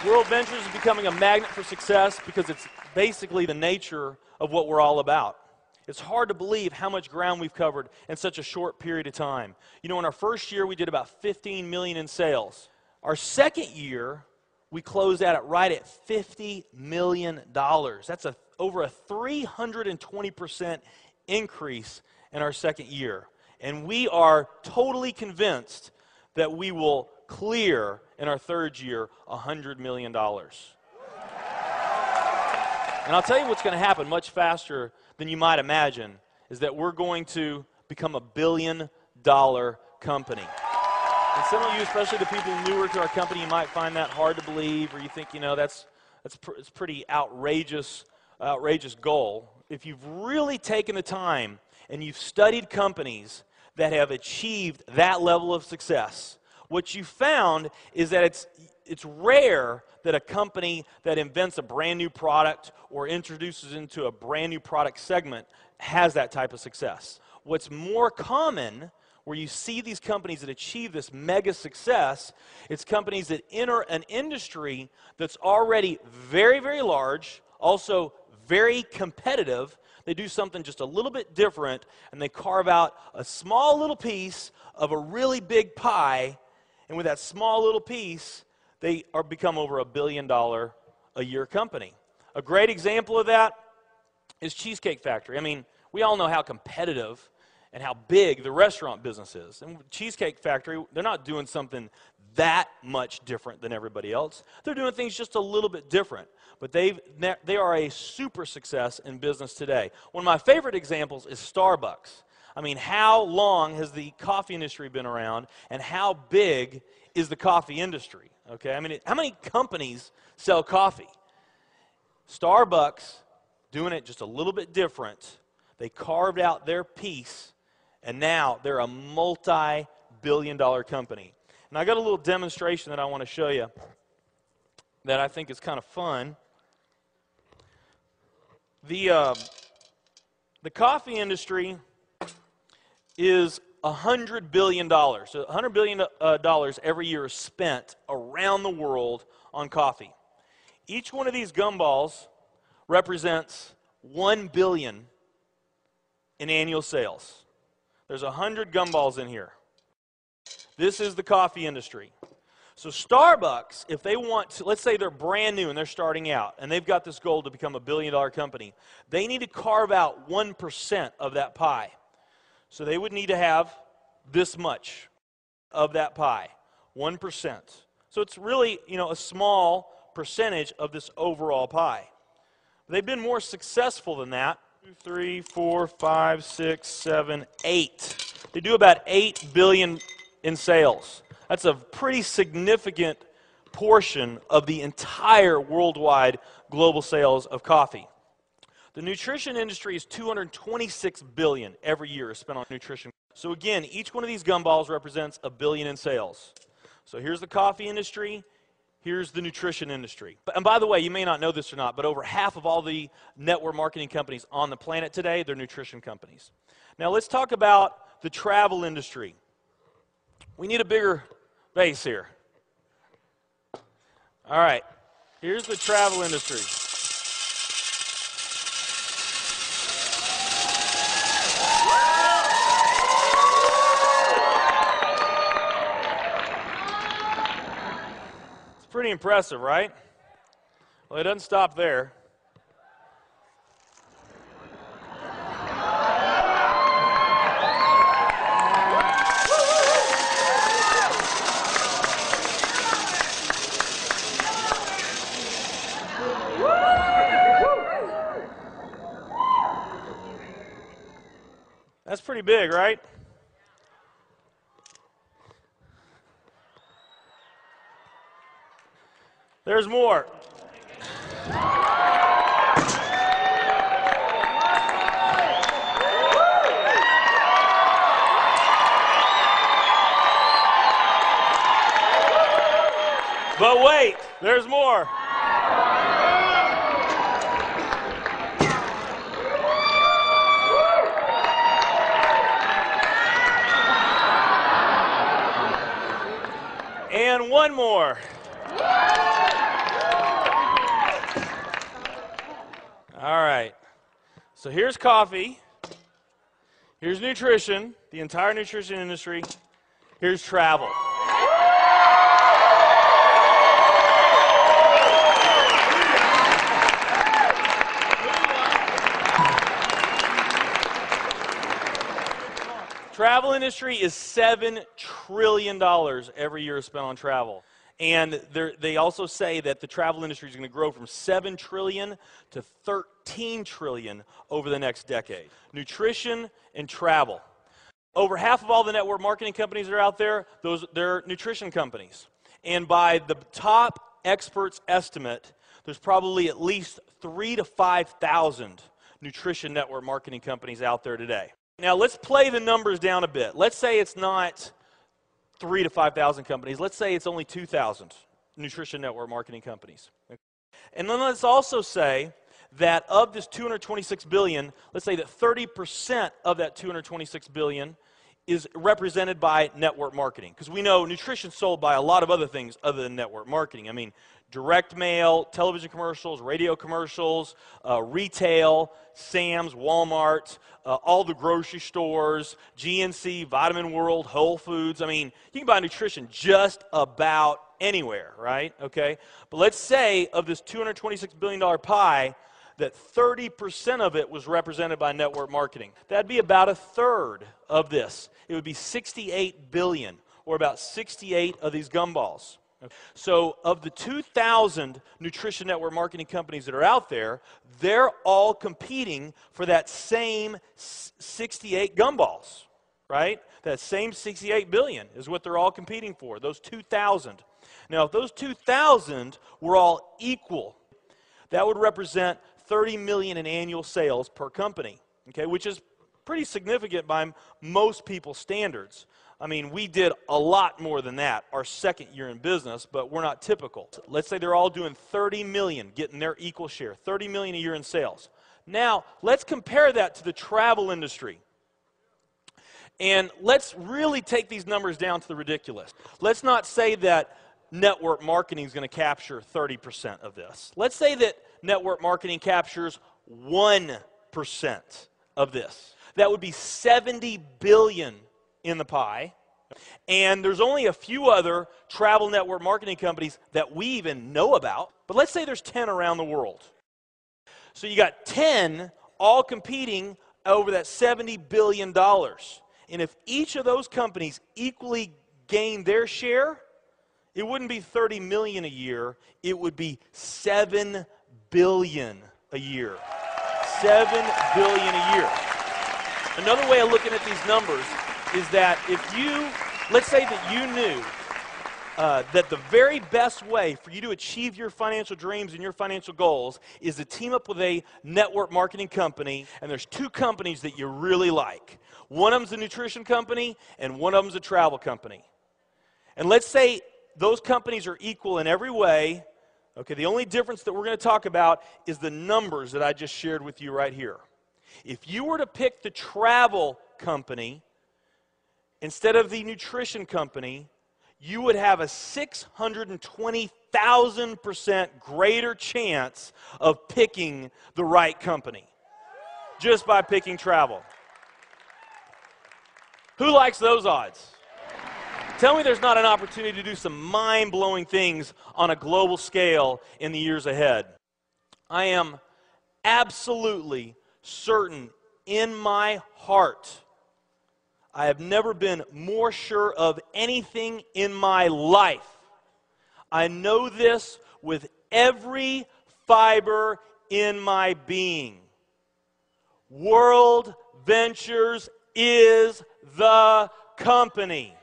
World Ventures is becoming a magnet for success because it's basically the nature of what we're all about. It's hard to believe how much ground we've covered in such a short period of time. You know, in our first year, we did about 15 million in sales. Our second year, we closed out right at $50 million. That's over a 320% increase in our second year. And we are totally convinced that we will clear in our third year $100 million. And I'll tell you what's going to happen much faster than you might imagine is that we're going to become a billion-dollar company. And some of you, especially the people newer to our company, you might find that hard to believe, or you think, you know, it's pretty outrageous goal. If you've really taken the time and you've studied companies that have achieved that level of success, what you found is that it's rare that a company that invents a brand new product or introduces into a brand new product segment has that type of success. What's more common, where you see these companies that achieve this mega success, it's companies that enter an industry that's already very, very large, also very competitive. They do something just a little bit different, and they carve out a small little piece of a really big pie, and with that small little piece, they become over $1 billion a year company. A great example of that is Cheesecake Factory. I mean, we all know how competitive and how big the restaurant business is. And Cheesecake Factory, they're not doing something that much different than everybody else. They're doing things just a little bit different. But they are a super success in business today. One of my favorite examples is Starbucks. I mean, how long has the coffee industry been around, and how big is the coffee industry? Okay, I mean, how many companies sell coffee? Starbucks, doing it just a little bit different, they carved out their piece, and now they're a multi-billion-dollar company. And I got a little demonstration that I want to show you that I think is kind of fun. The coffee industry is $100 billion. So $100 billion every year is spent around the world on coffee. Each one of these gumballs represents $1 billion in annual sales. There's 100 gumballs in here. This is the coffee industry. So Starbucks, if they want to, let's say they're brand new and they're starting out, and they've got this goal to become a billion-dollar company, they need to carve out 1% of that pie. So they would need to have this much of that pie, 1%. So it's really, you know, a small percentage of this overall pie. They've been more successful than that. 2, 3, 4, 5, 6, 7, 8. They do about $8 billion in sales. That's a pretty significant portion of the entire worldwide global sales of coffee. The nutrition industry is $226 billion every year is spent on nutrition. So again, each one of these gumballs represents $1 billion in sales. So here's the coffee industry, here's the nutrition industry. And by the way, you may not know this or not, but over half of all the network marketing companies on the planet today, they're nutrition companies. Now let's talk about the travel industry. We need a bigger base here. All right, here's the travel industry. Pretty impressive, right? Well, it doesn't stop there. That's pretty big, right? There's more. But wait, there's more. And one more. All right. So here's coffee. Here's nutrition, the entire nutrition industry. Here's travel. Travel industry is $7 trillion every year spent on travel. And they also say that the travel industry is going to grow from $7 trillion to $13 trillion over the next decade. Nutrition and travel. Over half of all the network marketing companies that are out there, they're nutrition companies. And by the top experts' estimate, there's probably at least 3,000 to 5,000 nutrition network marketing companies out there today. Now let's play the numbers down a bit. Let's say it's not 3,000 to 5,000 companies. Let's say it's only 2,000 nutrition network marketing companies. And then let's also say that of this $226 billion, let's say that 30% of that $226 billion is represented by network marketing. Because we know nutrition's sold by a lot of other things other than network marketing. I mean, direct mail, television commercials, radio commercials, retail, Sam's, Walmart, all the grocery stores, GNC, Vitamin World, Whole Foods. I mean, you can buy nutrition just about anywhere, right? Okay? But let's say of this $226 billion pie, that 30% of it was represented by network marketing. That'd be about a third of this. It would be 68 billion, or about 68 of these gumballs. So of the 2,000 nutrition network marketing companies that are out there, they're all competing for that same 68 gumballs, right? That same 68 billion is what they're all competing for, those 2,000. Now, if those 2,000 were all equal, that would represent 30 million in annual sales per company, okay, which is pretty significant by most people's standards. I mean, we did a lot more than that our second year in business, but we're not typical. Let's say they're all doing 30 million, getting their equal share, 30 million a year in sales. Now, let's compare that to the travel industry. And let's really take these numbers down to the ridiculous. Let's not say that network marketing is going to capture 30% of this. Let's say that network marketing captures 1% of this. That would be 70 billion in the pie. And there's only a few other travel network marketing companies that we even know about. But let's say there's 10 around the world. So you got 10 all competing over that $70 billion. And if each of those companies equally gain their share, it wouldn't be 30 million a year, it would be 7 billion a year. 7 billion a year. Another way of looking at these numbers is that if you, let's say that you knew that the very best way for you to achieve your financial dreams and your financial goals is to team up with a network marketing company, and there's two companies that you really like. One of them's a nutrition company, and one of them's a travel company. And let's say those companies are equal in every way. Okay, the only difference that we're going to talk about is the numbers that I just shared with you right here. If you were to pick the travel company instead of the nutrition company, you would have a 620,000% greater chance of picking the right company just by picking travel. Who likes those odds? Tell me there's not an opportunity to do some mind-blowing things on a global scale in the years ahead. I am absolutely certain in my heart, I have never been more sure of anything in my life. I know this with every fiber in my being. World Ventures is the company.